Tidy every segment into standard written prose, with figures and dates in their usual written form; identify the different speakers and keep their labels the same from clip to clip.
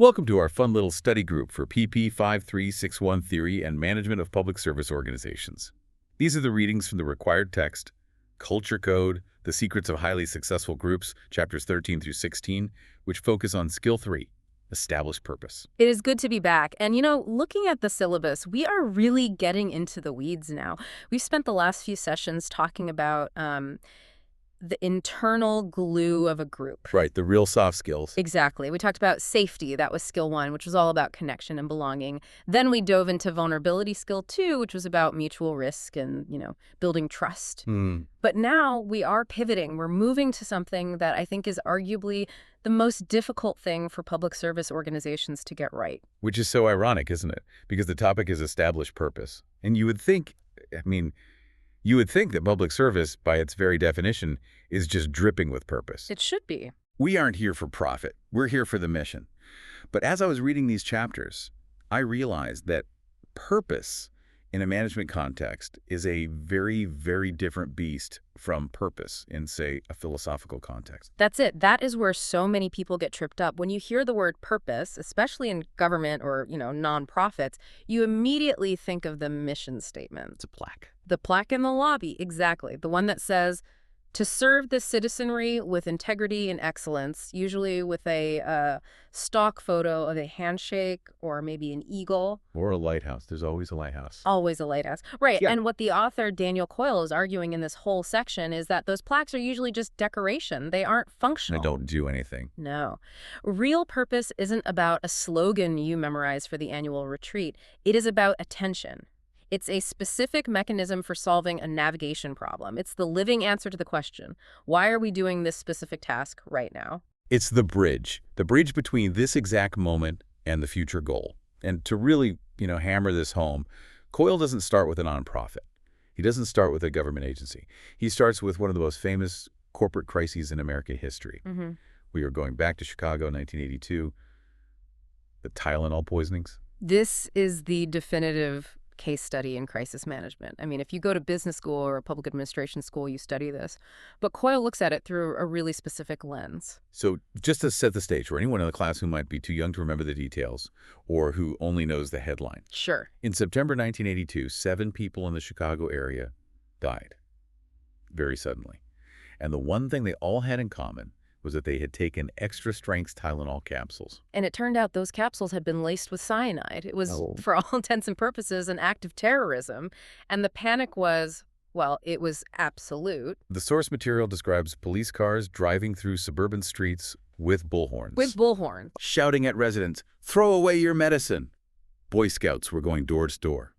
Speaker 1: Welcome to our fun little study group for PP 5361 Theory and Management of Public Service Organizations. These are the readings from the required text, Culture Code, The Secrets of Highly Successful Groups, chapters 13 through 16, which focus on Skill 3, Establish Purpose.
Speaker 2: It is good to be back. And, looking at the syllabus, we are really getting into the weeds now. We've spent the last few sessions talking about the internal glue of a group.
Speaker 1: Right, the real soft skills.
Speaker 2: Exactly. We talked about safety. That was skill 1, which was all about connection and belonging. Then we dove into vulnerability skill 2, which was about mutual risk and, building trust. But now we are pivoting. We're moving to something that I think is arguably the most difficult thing for public service organizations to get right.
Speaker 1: Which is so ironic, isn't it? Because the topic is establish purpose. And you would think that public service, by its very definition, is just dripping with purpose.
Speaker 2: It should be.
Speaker 1: We aren't here for profit. We're here for the mission. But as I was reading these chapters, I realized that purpose in a management context is a very, very different beast from purpose in, say, a philosophical context.
Speaker 2: That's it. That is where so many people get tripped up. When you hear the word purpose, especially in government or, nonprofits, you immediately think of the mission statement.
Speaker 1: It's a plaque.
Speaker 2: The plaque in the lobby, exactly. The one that says, to serve the citizenry with integrity and excellence, usually with a stock photo of a handshake or maybe an eagle.
Speaker 1: Or a lighthouse. There's always a lighthouse.
Speaker 2: Always a lighthouse. Right.
Speaker 1: Yeah.
Speaker 2: And what the author, Daniel Coyle, is arguing in this whole section is that those plaques are usually just decoration. They aren't functional.
Speaker 1: They don't do anything.
Speaker 2: No. Real purpose isn't about a slogan you memorize for the annual retreat. It is about attention. It's a specific mechanism for solving a navigation problem. It's the living answer to the question, why are we doing this specific task right now?
Speaker 1: It's the bridge between this exact moment and the future goal. And to really, hammer this home, Coyle doesn't start with a nonprofit. He doesn't start with a government agency. He starts with one of the most famous corporate crises in American history. We are going back to Chicago, 1982, the Tylenol poisonings.
Speaker 2: This is the definitive case study in crisis management. I mean, if you go to business school or a public administration school, you study this. But Coyle looks at it through a really specific lens.
Speaker 1: So just to set the stage for anyone in the class who might be too young to remember the details or who only knows the headline.
Speaker 2: Sure.
Speaker 1: In September 1982, 7 people in the Chicago area died very suddenly. And the one thing they all had in common was that they had taken extra-strength Tylenol capsules.
Speaker 2: And it turned out those capsules had been laced with cyanide. It was, for all intents and purposes, an act of terrorism. And the panic was, it was absolute.
Speaker 1: The source material describes police cars driving through suburban streets with bullhorns.
Speaker 2: With bullhorns.
Speaker 1: Shouting at residents, "Throw away your medicine!" Boy Scouts were going door to door.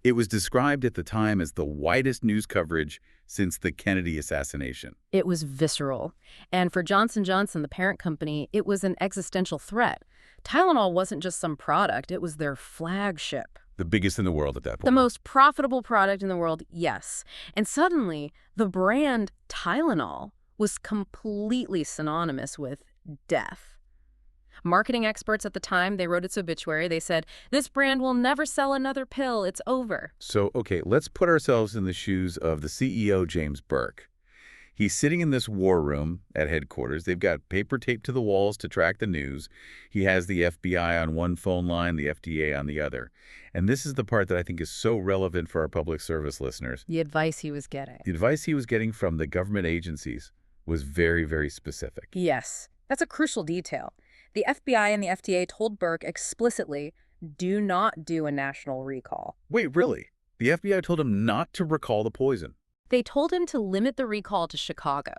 Speaker 1: It was described at the time as the widest news coverage since the Kennedy assassination.
Speaker 2: It was visceral. And for Johnson & Johnson, the parent company, it was an existential threat. Tylenol wasn't just some product, it was their flagship.
Speaker 1: The biggest in the world at that point.
Speaker 2: The most profitable product in the world, yes. And suddenly, the brand Tylenol was completely synonymous with death. Marketing experts at the time, they wrote its obituary. They said, this brand will never sell another pill. It's over.
Speaker 1: So, okay, let's put ourselves in the shoes of the CEO, James Burke. He's sitting in this war room at headquarters. They've got paper taped to the walls to track the news. He has the FBI on one phone line, the FDA on the other. And this is the part that I think is so relevant for our public service listeners.
Speaker 2: The advice he was getting.
Speaker 1: The advice he was getting from the government agencies was very, very specific.
Speaker 2: Yes, that's a crucial detail. The FBI and the FDA told Burke explicitly, do not do a national recall.
Speaker 1: Wait, really? The FBI told him not to recall the poison?
Speaker 2: They told him to limit the recall to Chicago.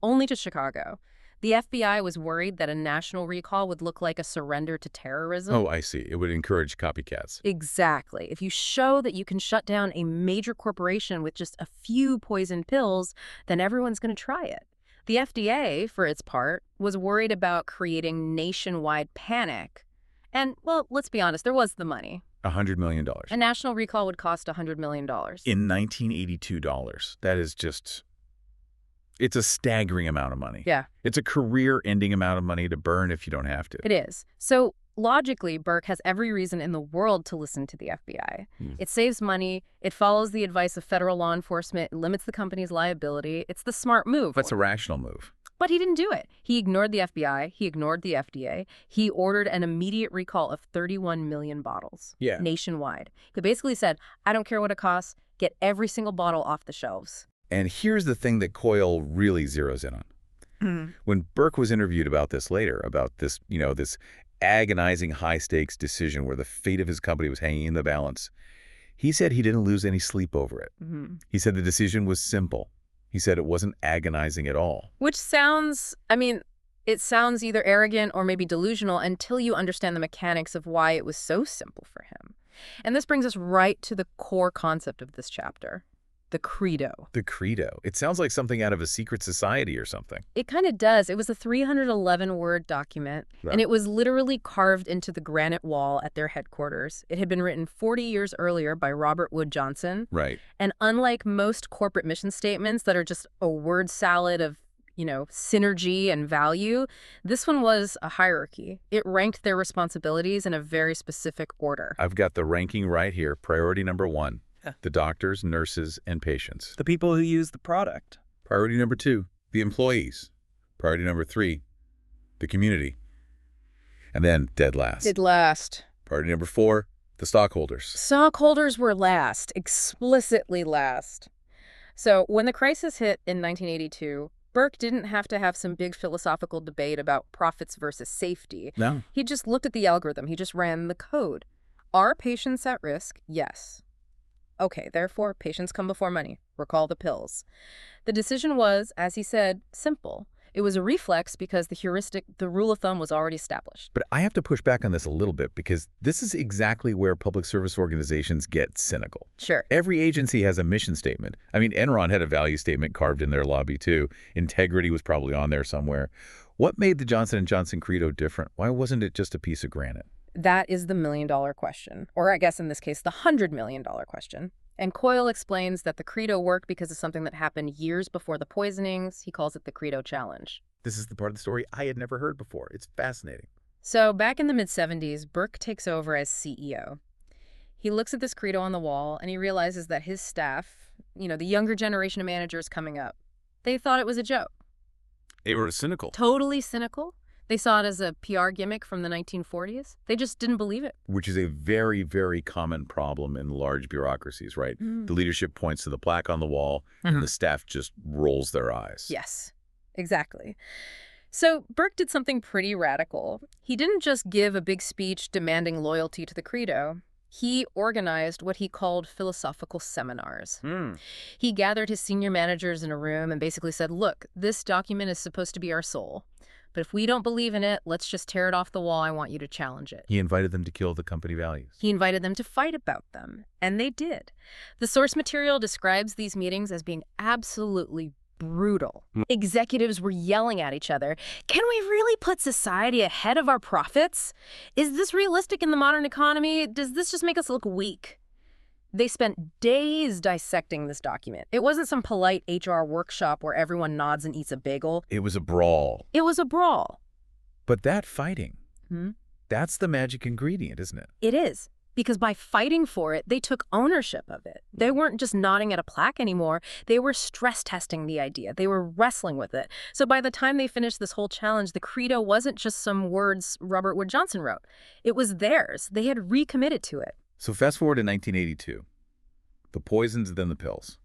Speaker 2: Only to Chicago. The FBI was worried that a national recall would look like a surrender to terrorism.
Speaker 1: Oh, I see. It would encourage copycats.
Speaker 2: Exactly. If you show that you can shut down a major corporation with just a few poison pills, then everyone's going to try it. The FDA, for its part, was worried about creating nationwide panic. And, let's be honest, there was the money.
Speaker 1: $100 million.
Speaker 2: A national recall would cost $100 million.
Speaker 1: In 1982 dollars. That is just... It's a staggering amount of money.
Speaker 2: Yeah.
Speaker 1: It's a career-ending amount of money to burn if you don't have to.
Speaker 2: It is. So, logically, Burke has every reason in the world to listen to the FBI. It saves money, it follows the advice of federal law enforcement, it limits the company's liability. It's the smart move.
Speaker 1: That's a rational move.
Speaker 2: But he didn't do it. He ignored the FBI. He ignored the FDA. He ordered an immediate recall of 31 million bottles nationwide. He basically said, I don't care what it costs. Get every single bottle off the shelves.
Speaker 1: And here's the thing that Coyle really zeroes in on. When Burke was interviewed about this later, about this, this agonizing high-stakes decision where the fate of his company was hanging in the balance, he said he didn't lose any sleep over it. He said the decision was simple. He said it wasn't agonizing at all.
Speaker 2: Which sounds, it sounds either arrogant or maybe delusional until you understand the mechanics of why it was so simple for him. And this brings us right to the core concept of this chapter. The Credo.
Speaker 1: The Credo. It sounds like something out of a secret society or something.
Speaker 2: It kind of does. It was a 311-word document, and it was literally carved into the granite wall at their headquarters. It had been written 40 years earlier by Robert Wood Johnson.
Speaker 1: Right.
Speaker 2: And unlike most corporate mission statements that are just a word salad of, synergy and value, this one was a hierarchy. It ranked their responsibilities in a very specific order.
Speaker 1: I've got the ranking right here. Priority number 1. The doctors, nurses, and patients.
Speaker 3: The people who use the product.
Speaker 1: Priority number 2, the employees. Priority number 3, the community. And then dead last.
Speaker 2: Dead last.
Speaker 1: Priority number 4, the stockholders.
Speaker 2: Stockholders were last, explicitly last. So when the crisis hit in 1982, Burke didn't have to have some big philosophical debate about profits versus safety.
Speaker 1: No.
Speaker 2: He just looked at the algorithm. He just ran the code. Are patients at risk? Yes. Okay, therefore, patients come before money. Recall the pills. The decision was, as he said, simple. It was a reflex because the rule of thumb was already established.
Speaker 1: But I have to push back on this a little bit because this is exactly where public service organizations get cynical.
Speaker 2: Sure.
Speaker 1: Every agency has a mission statement. Enron had a value statement carved in their lobby too. Integrity was probably on there somewhere. What made the Johnson & Johnson Credo different? Why wasn't it just a piece of granite?
Speaker 2: That is the million-dollar question, or I guess in this case, the $100 million question. And Coyle explains that the Credo worked because of something that happened years before the poisonings. He calls it the Credo Challenge.
Speaker 1: This is the part of the story I had never heard before. It's fascinating.
Speaker 2: So back in the mid-70s, Burke takes over as CEO. He looks at this Credo on the wall, and he realizes that his staff, the younger generation of managers coming up, they thought it was a joke.
Speaker 1: They were cynical.
Speaker 2: Totally cynical. They saw it as a PR gimmick from the 1940s. They just didn't believe it.
Speaker 1: Which is a very, very common problem in large bureaucracies, right? The leadership points to the plaque on the wall, and the staff just rolls their eyes.
Speaker 2: Yes, exactly. So Burke did something pretty radical. He didn't just give a big speech demanding loyalty to the Credo. He organized what he called philosophical seminars. He gathered his senior managers in a room and basically said, look, this document is supposed to be our soul. But if we don't believe in it, let's just tear it off the wall. I want you to challenge it.
Speaker 1: He invited them to kill the company values.
Speaker 2: He invited them to fight about them. And they did. The source material describes these meetings as being absolutely brutal. Executives were yelling at each other. Can we really put society ahead of our profits? Is this realistic in the modern economy? Does this just make us look weak? They spent days dissecting this document. It wasn't some polite HR workshop where everyone nods and eats a bagel.
Speaker 1: It was a brawl.
Speaker 2: It was a brawl.
Speaker 1: But that fighting, that's the magic ingredient, isn't it?
Speaker 2: It is. Because by fighting for it, they took ownership of it. They weren't just nodding at a plaque anymore. They were stress testing the idea. They were wrestling with it. So by the time they finished this whole challenge, the Credo wasn't just some words Robert Wood Johnson wrote. It was theirs. They had recommitted to it.
Speaker 1: So fast forward to 1982. The poisons, then the pills.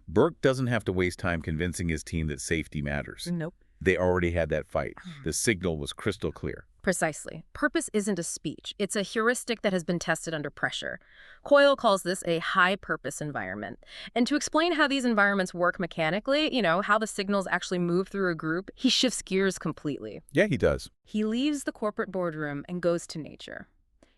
Speaker 1: Burke doesn't have to waste time convincing his team that safety matters.
Speaker 2: Nope.
Speaker 1: They already had that fight. The signal was crystal clear.
Speaker 2: Precisely. Purpose isn't a speech. It's a heuristic that has been tested under pressure. Coyle calls this a high-purpose environment. And to explain how these environments work mechanically, how the signals actually move through a group, he shifts gears completely.
Speaker 1: Yeah, he does.
Speaker 2: He leaves the corporate boardroom and goes to nature.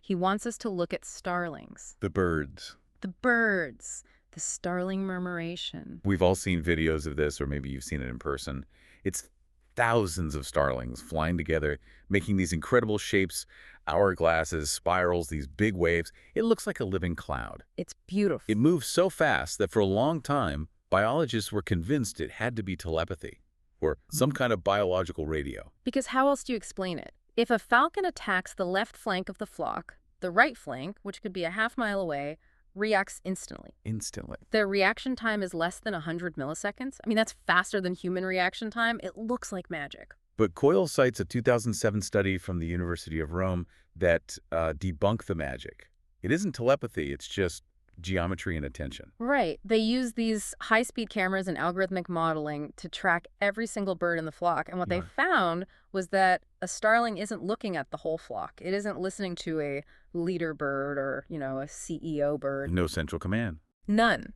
Speaker 2: He wants us to look at starlings.
Speaker 1: The birds.
Speaker 2: The birds. The starling murmuration.
Speaker 1: We've all seen videos of this, or maybe you've seen it in person. It's thousands of starlings flying together, making these incredible shapes, hourglasses, spirals, these big waves. It looks like a living cloud.
Speaker 2: It's beautiful.
Speaker 1: It moves so fast that for a long time, biologists were convinced it had to be telepathy or some kind of biological radio.
Speaker 2: Because how else do you explain it? If a falcon attacks the left flank of the flock, the right flank, which could be a half mile away, reacts instantly.
Speaker 1: Instantly.
Speaker 2: The reaction time is less than 100 milliseconds. I mean, that's faster than human reaction time. It looks like magic.
Speaker 1: But Coyle cites a 2007 study from the University of Rome that debunked the magic. It isn't telepathy, it's just geometry and attention.
Speaker 2: Right. They use these high-speed cameras and algorithmic modeling to track every single bird in the flock. And what they found was that a starling isn't looking at the whole flock. It isn't listening to a leader bird or, a CEO bird.
Speaker 1: No central command.
Speaker 2: None.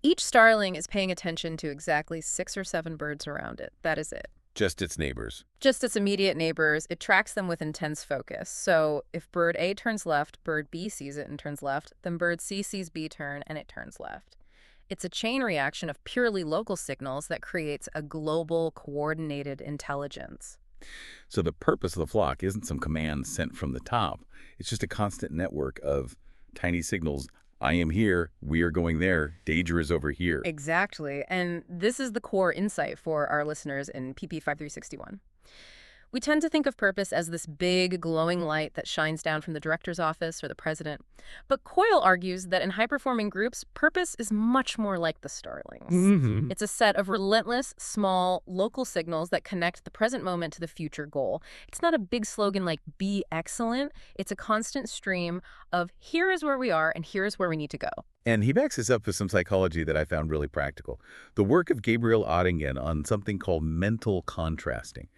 Speaker 2: Each starling is paying attention to exactly 6 or 7 birds around it. That is it.
Speaker 1: Just its neighbors.
Speaker 2: Just its immediate neighbors. It tracks them with intense focus. So if bird A turns left, bird B sees it and turns left, then bird C sees B turn and it turns left. It's a chain reaction of purely local signals that creates a global, coordinated intelligence.
Speaker 1: So the purpose of the flock isn't some command sent from the top. It's just a constant network of tiny signals. I am here, we are going there, danger is over here.
Speaker 2: Exactly. And this is the core insight for our listeners in PP 5361. We tend to think of purpose as this big, glowing light that shines down from the director's office or the president. But Coyle argues that in high-performing groups, purpose is much more like the starlings. It's a set of relentless, small, local signals that connect the present moment to the future goal. It's not a big slogan like, be excellent. It's a constant stream of, here is where we are and here is where we need to go.
Speaker 1: And he backs this up with some psychology that I found really practical. The work of Gabriel Ottingen on something called mental contrasting.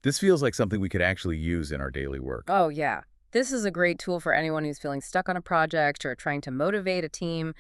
Speaker 1: This feels like something we could actually use in our daily work.
Speaker 2: Oh, yeah. This is a great tool for anyone who's feeling stuck on a project or trying to motivate a team.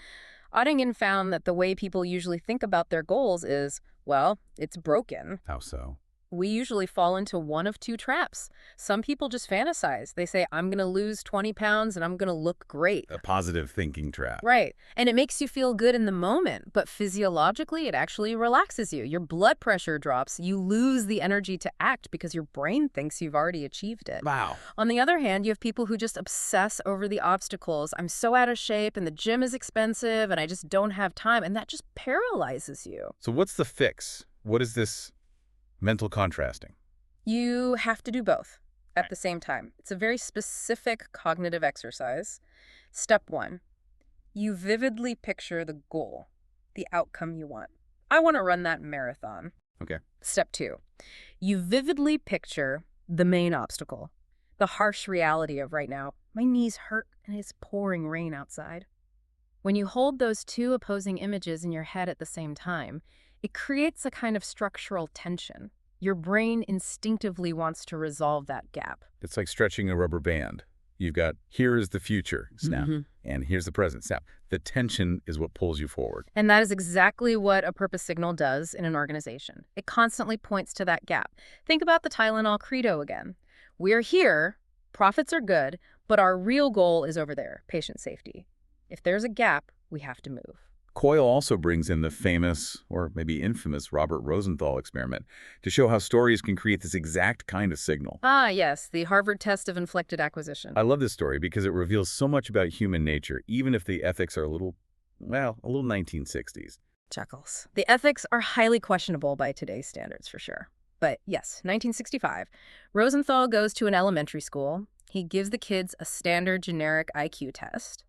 Speaker 2: Ottingen found that the way people usually think about their goals is, well, it's broken.
Speaker 1: How so?
Speaker 2: We usually fall into one of 2 traps. Some people just fantasize. They say, I'm going to lose 20 pounds and I'm going to look great.
Speaker 1: A positive thinking trap.
Speaker 2: Right. And it makes you feel good in the moment, but physiologically, it actually relaxes you. Your blood pressure drops. You lose the energy to act because your brain thinks you've already achieved it.
Speaker 1: Wow.
Speaker 2: On the other hand, you have people who just obsess over the obstacles. I'm so out of shape and the gym is expensive and I just don't have time. And that just paralyzes you.
Speaker 1: So what's the fix? What is this mental contrasting?
Speaker 2: You have to do both at the same time. It's a very specific cognitive exercise. Step 1, you vividly picture the goal, the outcome you want. I want to run that marathon.
Speaker 1: Okay.
Speaker 2: Step 2, you vividly picture the main obstacle, the harsh reality of right now. My knees hurt and it's pouring rain outside. When you hold those 2 opposing images in your head at the same time, it creates a kind of structural tension. Your brain instinctively wants to resolve that gap.
Speaker 1: It's like stretching a rubber band. You've got, here is the future, snap, and here's the present, snap. The tension is what pulls you forward.
Speaker 2: And that is exactly what a purpose signal does in an organization. It constantly points to that gap. Think about the Tylenol credo again. We're here, profits are good, but our real goal is over there, patient safety. If there's a gap, we have to move.
Speaker 1: Coyle also brings in the famous, or maybe infamous, Robert Rosenthal experiment to show how stories can create this exact kind of signal.
Speaker 2: Ah, yes, the Harvard test of inflected acquisition.
Speaker 1: I love this story because it reveals so much about human nature, even if the ethics are a little 1960s.
Speaker 2: Chuckles. The ethics are highly questionable by today's standards, for sure. But yes, 1965. Rosenthal goes to an elementary school. He gives the kids a standard generic IQ test.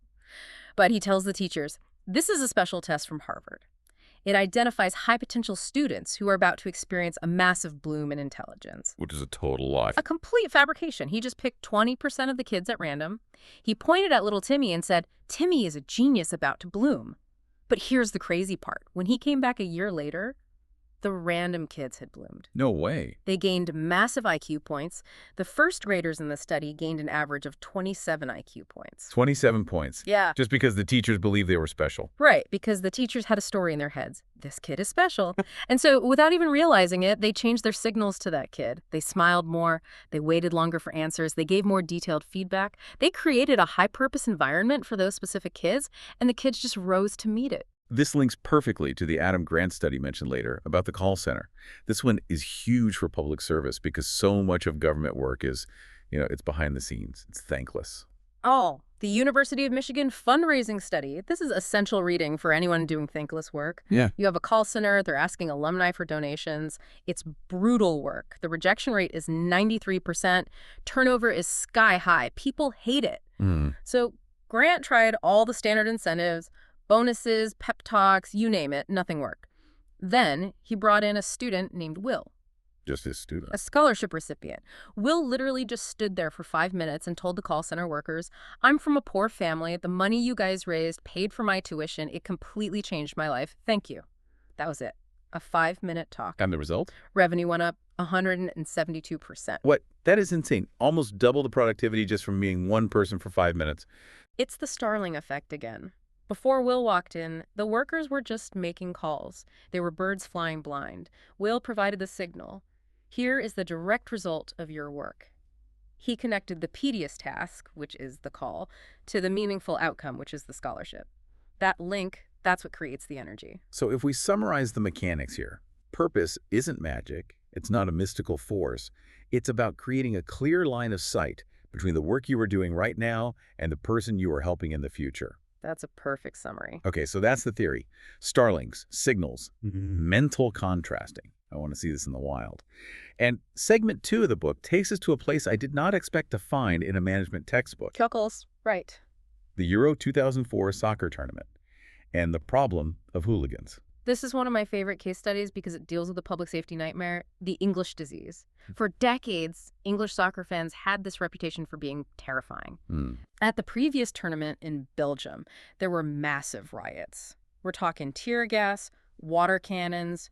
Speaker 2: But he tells the teachers, this is a special test from Harvard. It identifies high-potential students who are about to experience a massive bloom in intelligence.
Speaker 1: Which is a total lie.
Speaker 2: A complete fabrication. He just picked 20% of the kids at random. He pointed at little Timmy and said, Timmy is a genius about to bloom. But here's the crazy part. When he came back a year later, the random kids had bloomed.
Speaker 1: No way.
Speaker 2: They gained massive IQ points. The first graders in the study gained an average of 27 IQ points.
Speaker 1: 27 points.
Speaker 2: Yeah.
Speaker 1: Just because the teachers believed they were special.
Speaker 2: Right, because the teachers had a story in their heads. This kid is special. And so without even realizing it, they changed their signals to that kid. They smiled more. They waited longer for answers. They gave more detailed feedback. They created a high-purpose environment for those specific kids, and the kids just rose to meet it.
Speaker 1: This links perfectly to the Adam Grant study mentioned later about the call center. This one is huge for public service because so much of government work is, it's behind the scenes. It's thankless.
Speaker 2: Oh, the University of Michigan fundraising study. This is essential reading for anyone doing thankless work.
Speaker 1: Yeah.
Speaker 2: You have a call center. They're asking alumni for donations. It's brutal work. The rejection rate is 93%. Turnover is sky high. People hate it. So Grant tried all the standard incentives, bonuses, pep talks, you name it, nothing worked. Then he brought in a student named Will,
Speaker 1: Just his student.
Speaker 2: a scholarship recipient. Will literally just stood there for 5 minutes and told the call center workers, I'm from a poor family. The money you guys raised paid for my tuition. It completely changed my life. Thank you. That was it. A 5-minute talk.
Speaker 1: And the result?
Speaker 2: Revenue went up 172%.
Speaker 1: What? That is insane. Almost double the productivity just from being one person for 5 minutes.
Speaker 2: It's the Starling effect again. Before Will walked in, the workers were just making calls. They were birds flying blind. Will provided the signal. Here is the direct result of your work. He connected the tedious task, which is the call, to the meaningful outcome, which is the scholarship. That link, that's what creates the energy.
Speaker 1: So if we summarize the mechanics here, purpose isn't magic. It's not a mystical force. It's about creating a clear line of sight between the work you are doing right now and the person you are helping in the future.
Speaker 2: That's a perfect summary.
Speaker 1: Okay, so that's the theory. Starlings, signals, mental contrasting. I want to see this in the wild. And segment 2 of the book takes us to a place I did not expect to find in a management textbook.
Speaker 2: Chuckles, right.
Speaker 1: The Euro 2004 soccer tournament and the problem of hooligans.
Speaker 2: This is one of my favorite case studies because it deals with the public safety nightmare, the English disease. For decades, English soccer fans had this reputation for being terrifying. At the previous tournament in Belgium, there were massive riots. We're talking tear gas, water cannons,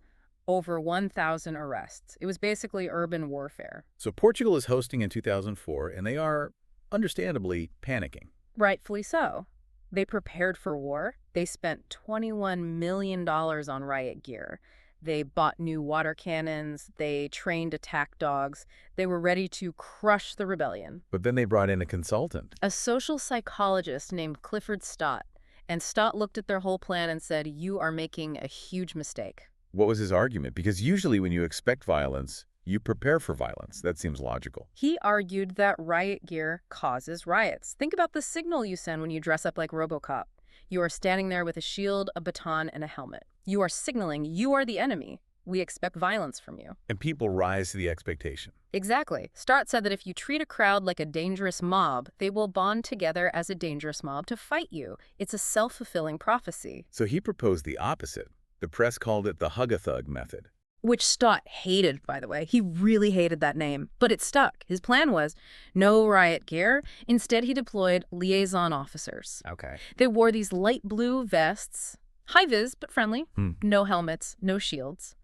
Speaker 2: over 1,000 arrests. It was basically urban warfare.
Speaker 1: So Portugal is hosting in 2004, and they are, understandably, panicking.
Speaker 2: Rightfully so. They prepared for war. They spent $21 million on riot gear. They bought new water cannons. They trained attack dogs. They were ready to crush the rebellion.
Speaker 1: But then they brought in a consultant.
Speaker 2: A social psychologist named Clifford Stott. And Stott looked at their whole plan and said, you are making a huge mistake.
Speaker 1: What was his argument? Because usually when you expect violence, you prepare for violence. That seems logical.
Speaker 2: He argued that riot gear causes riots. Think about the signal you send when you dress up like RoboCop. You are standing there with a shield, a baton, and a helmet. You are signaling you are the enemy. We expect violence from you.
Speaker 1: And people rise to the expectation.
Speaker 2: Exactly. Stott said that if you treat a crowd like a dangerous mob, they will bond together as a dangerous mob to fight you. It's a self-fulfilling prophecy.
Speaker 1: So he proposed the opposite. The press called it the hug-a-thug method.
Speaker 2: Which Stott hated, by the way. He really hated that name. But it stuck. His plan was no riot gear. Instead, he deployed liaison officers.
Speaker 1: Okay.
Speaker 2: They wore these light blue vests, high-vis but friendly, no helmets, no shields.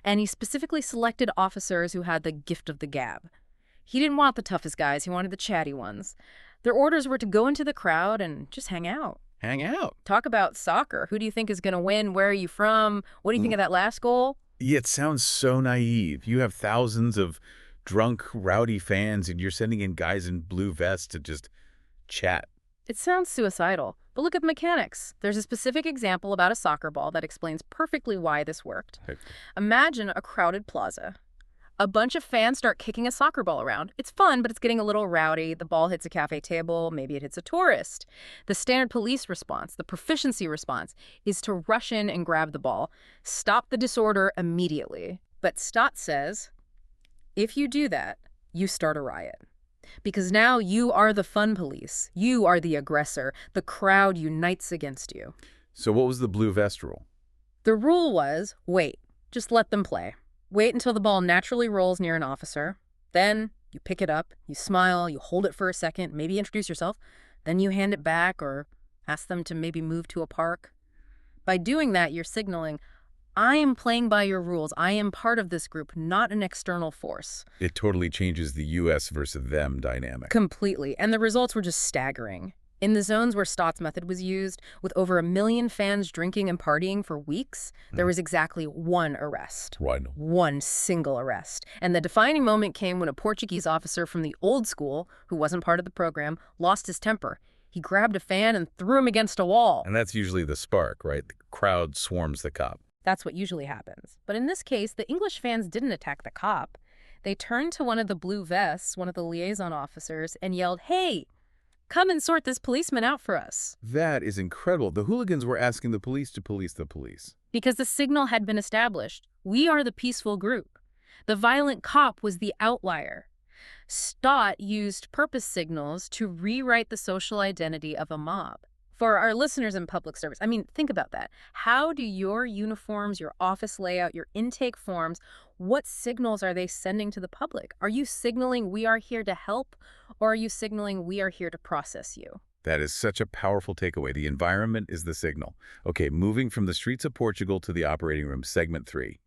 Speaker 2: And he specifically selected officers who had the gift of the gab. He didn't want the toughest guys. He wanted the chatty ones. Their orders were to go into the crowd and just hang out.
Speaker 1: Hang out.
Speaker 2: Talk about soccer. Who do you think is going to win? Where are you from? What do you think of that last goal?
Speaker 1: Yeah, it sounds so naive. You have thousands of drunk, rowdy fans, and you're sending in guys in blue vests to just chat.
Speaker 2: It sounds suicidal, but look at the mechanics. There's a specific example about a soccer ball that explains perfectly why this worked. Imagine a crowded plaza. A bunch of fans start kicking a soccer ball around. It's fun, but it's getting a little rowdy. The ball hits a cafe table. Maybe it hits a tourist. The standard police response, the proficiency response, is to rush in and grab the ball. Stop the disorder immediately. But Stott says, if you do that, you start a riot. Because now you are the fun police. You are the aggressor. The crowd unites against you.
Speaker 1: So what was the blue vest rule?
Speaker 2: The rule was, wait, just let them play. Wait until the ball naturally rolls near an officer. Then you pick it up, you smile, you hold it for a second, maybe introduce yourself. Then you hand it back or ask them to maybe move to a park. By doing that, you're signaling, I am playing by your rules. I am part of this group, not an external force.
Speaker 1: It totally changes the US versus them dynamic.
Speaker 2: Completely. And the results were just staggering. In the zones where Stott's method was used, with over 1 million fans drinking and partying for weeks, there was exactly one arrest. One single arrest. And the defining moment came when a Portuguese officer from the old school, who wasn't part of the program, lost his temper. He grabbed a fan and threw him against a wall.
Speaker 1: And that's usually the spark, right? The crowd swarms the cop.
Speaker 2: That's what usually happens. But in this case, the English fans didn't attack the cop. They turned to one of the blue vests, one of the liaison officers, and yelled, hey, come and sort this policeman out for us.
Speaker 1: That is incredible. The hooligans were asking the police to police the police.
Speaker 2: Because the signal had been established. We are the peaceful group. The violent cop was the outlier. Stott used purpose signals to rewrite the social identity of a mob. For our listeners in public service, I mean, think about that. How do your uniforms, your office layout, your intake forms, what signals are they sending to the public? Are you signaling we are here to help, or are you signaling we are here to process you?
Speaker 1: That is such a powerful takeaway. The environment is the signal. Okay, moving from the streets of Portugal to the operating room, segment 3.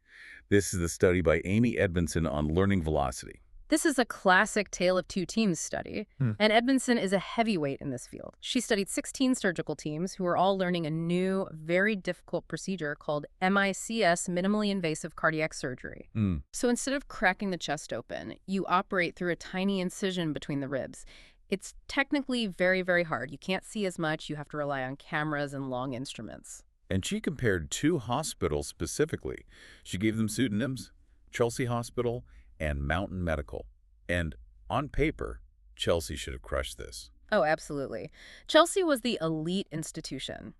Speaker 1: This is the study by Amy Edmondson on learning velocity.
Speaker 2: This is a classic tale of two teams study, and Edmondson is a heavyweight in this field. She studied 16 surgical teams who were all learning a new, very difficult procedure called MICS, minimally invasive cardiac surgery. So instead of cracking the chest open, you operate through a tiny incision between the ribs. It's technically very, very hard. You can't see as much. You have to rely on cameras and long instruments.
Speaker 1: And she compared 2 hospitals specifically. She gave them pseudonyms, Chelsea Hospital and Mountain Medical. And on paper, Chelsea should have crushed this.
Speaker 2: Oh, absolutely. Chelsea was the elite institution,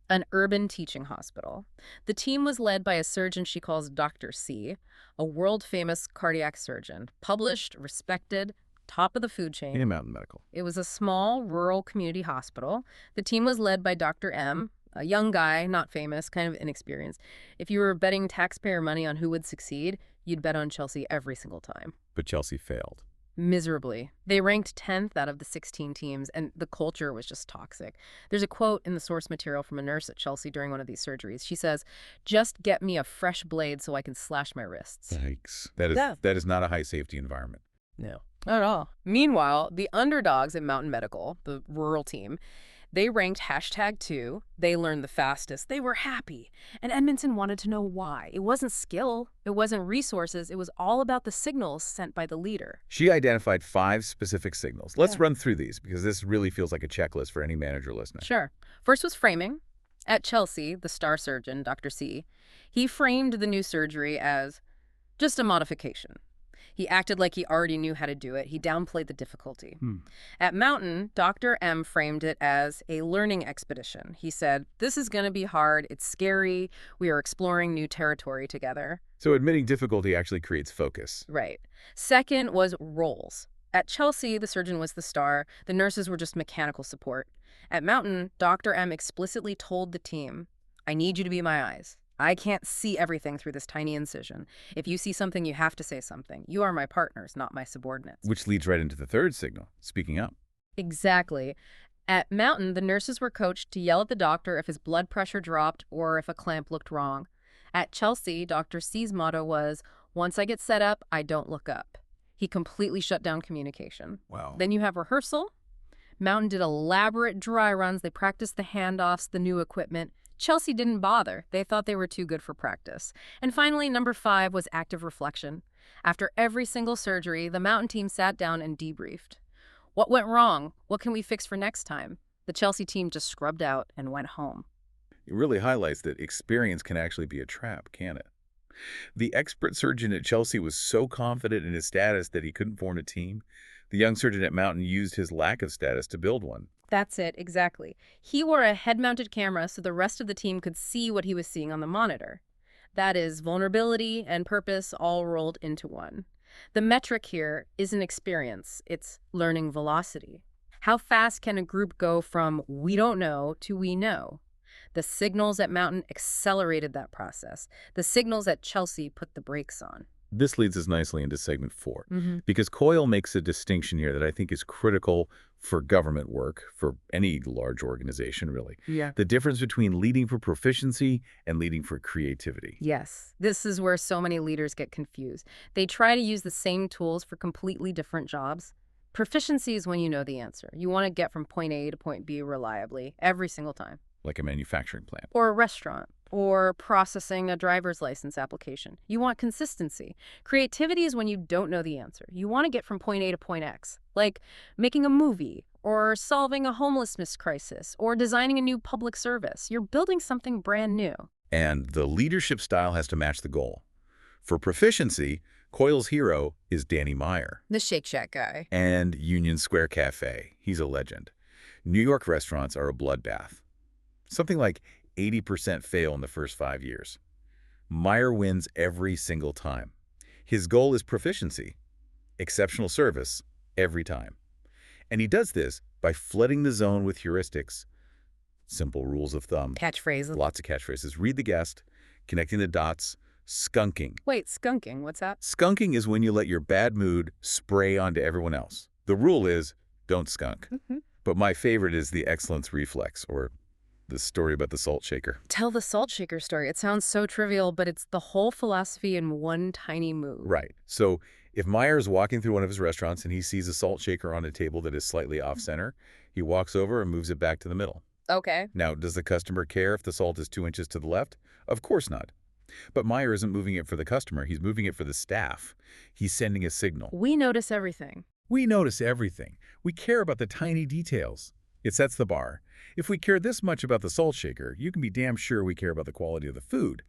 Speaker 2: an urban teaching hospital. The team was led by a surgeon she calls Dr. C, a world-famous cardiac surgeon, published, respected, top of the food chain.
Speaker 1: In Mountain Medical.
Speaker 2: It was a small, rural community hospital. The team was led by Dr. M, a young guy, not famous, kind of inexperienced. If you were betting taxpayer money on who would succeed, you'd bet on Chelsea every single time.
Speaker 1: But Chelsea failed.
Speaker 2: Miserably. They ranked 10th out of the 16 teams, and the culture was just toxic. There's a quote in the source material from a nurse at Chelsea during one of these surgeries. She says, "Just get me a fresh blade so I can slash my wrists."
Speaker 1: Yikes. That is not a high safety environment.
Speaker 2: No, not at all. Meanwhile, the underdogs at Mountain Medical, the rural team, they ranked #2. They learned the fastest. They were happy. And Edmondson wanted to know why. It wasn't skill. It wasn't resources. It was all about the signals sent by the leader.
Speaker 1: She identified 5 specific signals. Let's run through these because this really feels like a checklist for any manager listening.
Speaker 2: Sure. First was framing. At Chelsea, the star surgeon, Dr. C, he framed the new surgery as just a modification. He acted like he already knew how to do it. He downplayed the difficulty. At Mountain, Dr. M framed it as a learning expedition. He said, "This is going to be hard. It's scary. We are exploring new territory together."
Speaker 1: So admitting difficulty actually creates focus.
Speaker 2: Right. Second was roles. At Chelsea, the surgeon was the star. The nurses were just mechanical support. At Mountain, Dr. M explicitly told the team, "I need you to be my eyes. I can't see everything through this tiny incision. If you see something, you have to say something. You are my partners, not my subordinates."
Speaker 1: Which leads right into the third signal, speaking up.
Speaker 2: Exactly. At Mountain, the nurses were coached to yell at the doctor if his blood pressure dropped or if a clamp looked wrong. At Chelsea, Dr. C's motto was, "Once I get set up, I don't look up." He completely shut down communication.
Speaker 1: Wow.
Speaker 2: Then you have rehearsal. Mountain did elaborate dry runs. They practiced the handoffs, the new equipment. Chelsea didn't bother. They thought they were too good for practice. And finally, number 5 was active reflection. After every single surgery, the Mountain team sat down and debriefed. What went wrong? What can we fix for next time? The Chelsea team just scrubbed out and went home.
Speaker 1: It really highlights that experience can actually be a trap, can't it? The expert surgeon at Chelsea was so confident in his status that he couldn't form a team. The young surgeon at Mountain used his lack of status to build one.
Speaker 2: That's it, exactly. He wore a head-mounted camera so the rest of the team could see what he was seeing on the monitor. That is vulnerability and purpose all rolled into one. The metric here isn't experience, it's learning velocity. How fast can a group go from "we don't know" to "we know"? The signals at Mountain accelerated that process. The signals at Chelsea put the brakes on.
Speaker 1: This leads us nicely into segment 4, because Coyle makes a distinction here that I think is critical for government work, for any large organization, really.
Speaker 2: Yeah.
Speaker 1: The difference between leading for proficiency and leading for creativity.
Speaker 2: Yes, this is where so many leaders get confused. They try to use the same tools for completely different jobs. Proficiency is when you know the answer. You want to get from point A to point B reliably every single time.
Speaker 1: Like a manufacturing plant.
Speaker 2: Or a restaurant, or processing a driver's license application. You want consistency. Creativity is when you don't know the answer. You want to get from point A to point X, like making a movie, or solving a homelessness crisis, or designing a new public service. You're building something brand new.
Speaker 1: And the leadership style has to match the goal. For proficiency, Coyle's hero is Danny Meyer.
Speaker 2: The Shake Shack guy.
Speaker 1: And Union Square Cafe. He's a legend. New York restaurants are a bloodbath. Something like 80% fail in the first 5 years. Meyer wins every single time. His goal is proficiency. exceptional service every time. And he does this by flooding the zone with heuristics, simple rules of thumb,
Speaker 2: Catchphrase.
Speaker 1: lots of catchphrases. Read the guest, connecting the dots, skunking.
Speaker 2: Wait, skunking, what's that?
Speaker 1: Skunking is when you let your bad mood spray onto everyone else. The rule is, don't skunk. But my favorite is the excellence reflex, or the story about the salt shaker.
Speaker 2: Tell the salt shaker story. It sounds so trivial, but it's the whole philosophy in one tiny move.
Speaker 1: Right. So if Meyer's walking through one of his restaurants and he sees a salt shaker on a table that is slightly off-center, he walks over and moves it back to the middle.
Speaker 2: Okay.
Speaker 1: Now, does the customer care if the salt is 2 inches to the left? Of course not. But Meyer isn't moving it for the customer. He's moving it for the staff. He's sending a signal.
Speaker 2: We notice everything.
Speaker 1: We notice everything. We care about the tiny details. It sets the bar. If we care this much about the salt shaker, you can be damn sure we care about the quality of the food.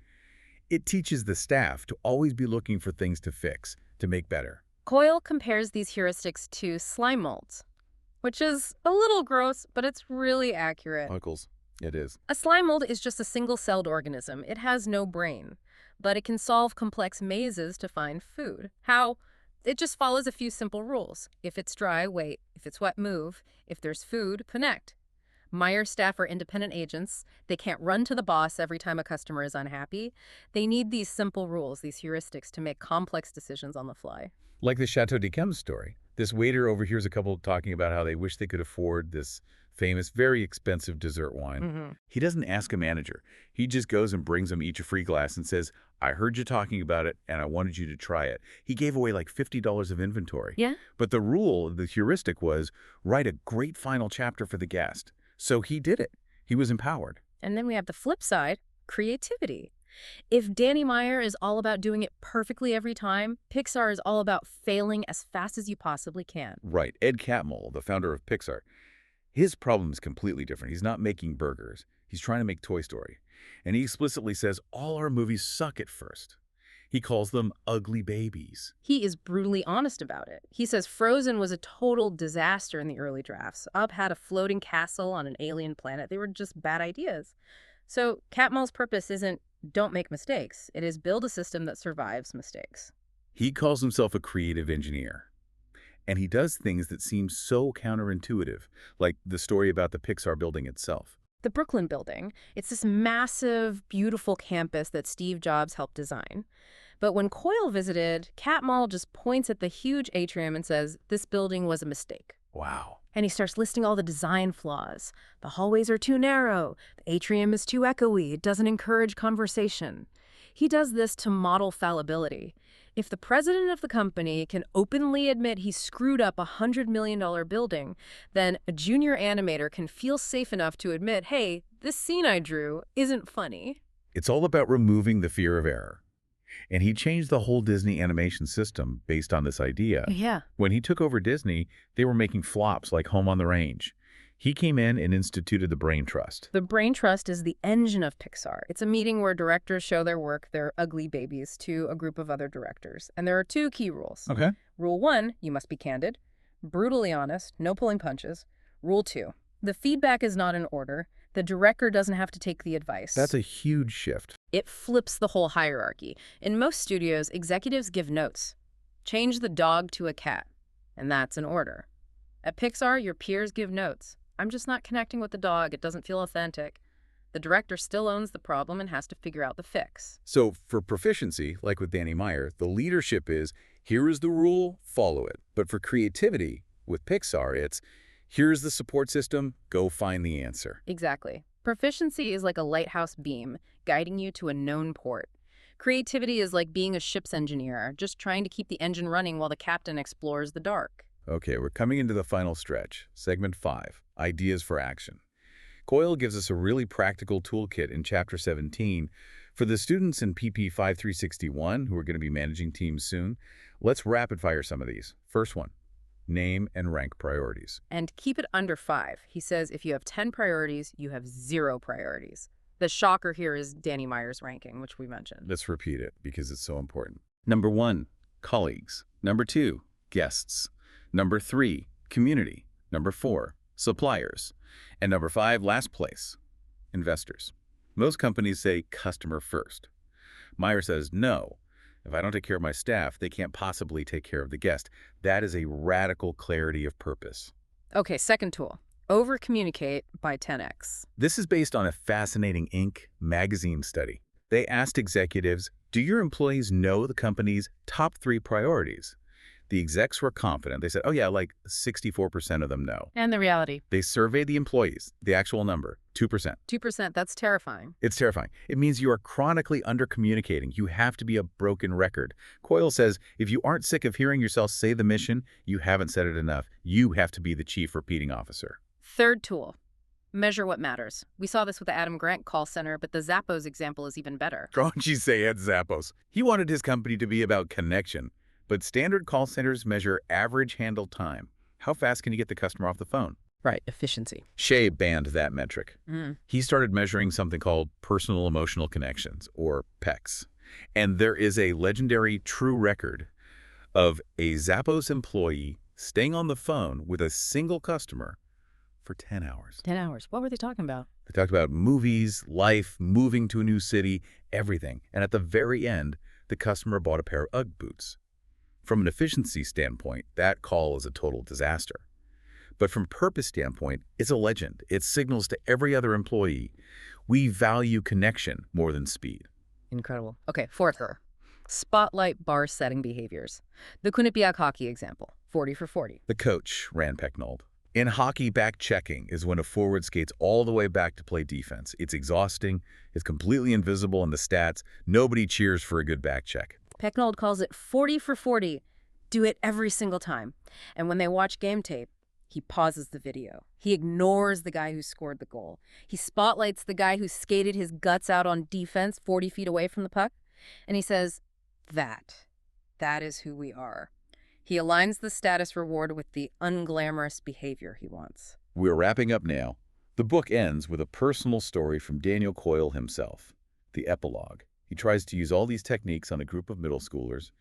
Speaker 1: It teaches the staff to always be looking for things to fix, to make better.
Speaker 2: Coyle compares these heuristics to slime molds, which is a little gross, but it's really accurate.
Speaker 1: Uncles, it is.
Speaker 2: A slime mold is just a single-celled organism. It has no brain, but it can solve complex mazes to find food. How? It just follows a few simple rules. If it's dry, wait. If it's wet, move. If there's food, connect. Meyer's staff are independent agents. They can't run to the boss every time a customer is unhappy. They need these simple rules, these heuristics, to make complex decisions on the fly.
Speaker 1: Like the Chateau d'Yquem story. This waiter overhears a couple talking about how they wish they could afford this famous, very expensive dessert wine. He doesn't ask a manager. He just goes and brings them each a free glass and says, I heard you talking about it, and I wanted you to try it. He gave away like $50 of inventory.
Speaker 2: Yeah?
Speaker 1: But the rule, the heuristic was, write a great final chapter for the guest. So he did it. He was empowered.
Speaker 2: And then we have the flip side, creativity. If Danny Meyer is all about doing it perfectly every time, Pixar is all about failing as fast as you possibly can.
Speaker 1: Right. Ed Catmull, the founder of Pixar, his problem is completely different. He's not making burgers. He's trying to make Toy Story. And he explicitly says all our movies suck at first. He calls them ugly babies.
Speaker 2: He is brutally honest about it. He says Frozen was a total disaster in the early drafts. Up had a floating castle on an alien planet. They were just bad ideas. So Catmull's purpose isn't don't make mistakes. It is build a system that survives mistakes.
Speaker 1: He calls himself a creative engineer. And he does things that seem so counterintuitive, like the story about the Pixar building itself.
Speaker 2: The Brooklyn building, it's this massive, beautiful campus that Steve Jobs helped design. But when Coyle visited, Catmull just points at the huge atrium and says, this building was a mistake.
Speaker 1: Wow.
Speaker 2: And he starts listing all the design flaws. The hallways are too narrow. The atrium is too echoey. It doesn't encourage conversation. He does this to model fallibility. If the president of the company can openly admit he screwed up a $100 million building, then a junior animator can feel safe enough to admit, hey, this scene I drew isn't funny.
Speaker 1: It's all about removing the fear of error. And he changed the whole Disney animation system based on this idea.
Speaker 2: Yeah.
Speaker 1: When he took over Disney, they were making flops like Home on the Range. He came in and instituted the Brain Trust.
Speaker 2: The Brain Trust is the engine of Pixar. It's a meeting where directors show their work, their ugly babies, to a group of other directors. And there are 2 key rules.
Speaker 1: Okay.
Speaker 2: Rule 1, you must be candid, brutally honest, no pulling punches. Rule 2, the feedback is not in order. The director doesn't have to take the advice.
Speaker 1: That's a huge shift.
Speaker 2: It flips the whole hierarchy. In most studios, executives give notes. Change the dog to a cat, and that's an order. At Pixar, your peers give notes. I'm just not connecting with the dog. It doesn't feel authentic. The director still owns the problem and has to figure out the fix.
Speaker 1: So for proficiency, like with Danny Meyer, the leadership is, here is the rule, follow it. But for creativity, with Pixar, it's, here's the support system, go find the answer.
Speaker 2: Exactly. Proficiency is like a lighthouse beam, guiding you to a known port. Creativity is like being a ship's engineer, just trying to keep the engine running while the captain explores the dark.
Speaker 1: Okay, we're coming into the final stretch. Segment 5, Ideas for Action. Coyle gives us a really practical toolkit in Chapter 17. For the students in PP 5361 who are going to be managing teams soon, let's rapid fire some of these. First one, name and rank priorities.
Speaker 2: And keep it under 5. He says if you have 10 priorities, you have 0 priorities. The shocker here is Danny Meyer's ranking, which we mentioned.
Speaker 1: Let's repeat it because it's so important. Number 1, colleagues. Number 2, guests. Number 3, community. Number 4, suppliers. And number 5, last place, investors. Most companies say customer first. Meyer says no. If I don't take care of my staff, they can't possibly take care of the guest. That is a radical clarity of purpose.
Speaker 2: Okay, second tool. Over-communicate by 10x.
Speaker 1: This is based on a fascinating Inc. magazine study. They asked executives, do your employees know the company's top 3 priorities? The execs were confident. They said, oh yeah, like 64% of them know.
Speaker 2: And the reality?
Speaker 1: They surveyed the employees, the actual number, 2%.
Speaker 2: 2%, that's terrifying.
Speaker 1: It's terrifying. It means you are chronically under-communicating. You have to be a broken record. Coyle says, if you aren't sick of hearing yourself say the mission, you haven't said it enough. You have to be the chief repeating officer.
Speaker 2: Third tool. Measure what matters. We saw this with the Adam Grant call center, but the Zappos example is even better.
Speaker 1: Don't you say Ed Zappos. He wanted his company to be about connection. But standard call centers measure average handle time. How fast can you get the customer off the phone?
Speaker 2: Right, efficiency.
Speaker 1: Shea banned that metric. He started measuring something called personal emotional connections, or PECs. And there is a legendary true record of a Zappos employee staying on the phone with a single customer for 10 hours.
Speaker 2: 10 hours. What were they talking about?
Speaker 1: They talked about movies, life, moving to a new city, everything. And at the very end, the customer bought a pair of UGG boots. From an efficiency standpoint, that call is a total disaster. But from purpose standpoint, it's a legend. It signals to every other employee, we value connection more than speed.
Speaker 2: Incredible. Okay, fourth. Spotlight bar setting behaviors. The Quinnipiac hockey example, 40 for 40.
Speaker 1: The coach, Rand Pecknold. In hockey, back checking is when a forward skates all the way back to play defense. It's exhausting. It's completely invisible in the stats. Nobody cheers for a good back check.
Speaker 2: Pecknold calls it 40 for 40. Do it every single time. And when they watch game tape, he pauses the video. He ignores the guy who scored the goal. He spotlights the guy who skated his guts out on defense 40 feet away from the puck. And he says, that is who we are. He aligns the status reward with the unglamorous behavior he wants.
Speaker 1: We're wrapping up now. The book ends with a personal story from Daniel Coyle himself, the epilogue. He tries to use all these techniques on a group of middle schoolers,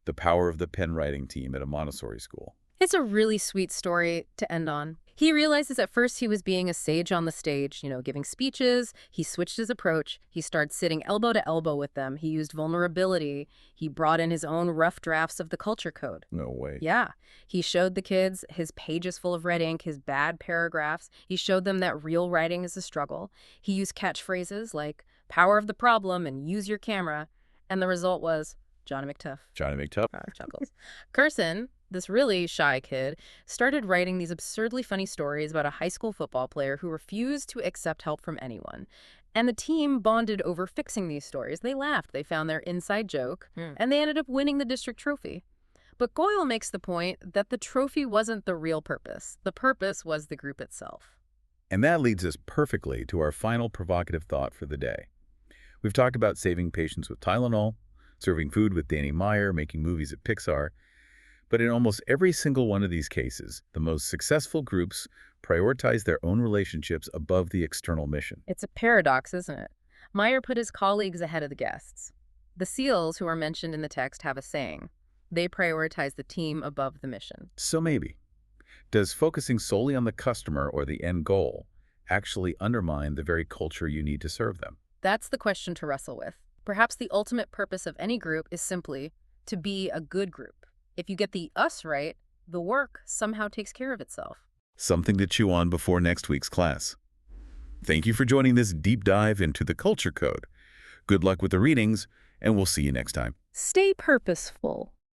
Speaker 1: the power of the pen writing team at a Montessori school.
Speaker 2: It's a really sweet story to end on. He realizes at first he was being a sage on the stage, giving speeches. He switched his approach. He started sitting elbow to elbow with them. He used vulnerability. He brought in his own rough drafts of the culture code.
Speaker 1: No way.
Speaker 2: Yeah. He showed the kids his pages full of red ink, his bad paragraphs. He showed them that real writing is a struggle. He used catchphrases like power of the problem and use your camera. And the result was Johnny McTuff.
Speaker 1: Johnny McTuff.
Speaker 2: Chuckles. Curson, this really shy kid, started writing these absurdly funny stories about a high school football player who refused to accept help from anyone. And the team bonded over fixing these stories. They laughed. They found their inside joke, and they ended up winning the district trophy. But Coyle makes the point that the trophy wasn't the real purpose. The purpose was the group itself.
Speaker 1: And that leads us perfectly to our final provocative thought for the day. We've talked about saving patients with Tylenol, serving food with Danny Meyer, making movies at Pixar. But in almost every single one of these cases, the most successful groups prioritize their own relationships above the external mission.
Speaker 2: It's a paradox, isn't it? Meyer put his colleagues ahead of the guests. The SEALs, who are mentioned in the text, have a saying. They prioritize the team above the mission.
Speaker 1: So maybe, does focusing solely on the customer or the end goal actually undermine the very culture you need to serve them?
Speaker 2: That's the question to wrestle with. Perhaps the ultimate purpose of any group is simply to be a good group. If you get the us right, the work somehow takes care of itself.
Speaker 1: Something to chew on before next week's class. Thank you for joining this deep dive into the Culture Code. Good luck with the readings, and we'll see you next time.
Speaker 2: Stay purposeful.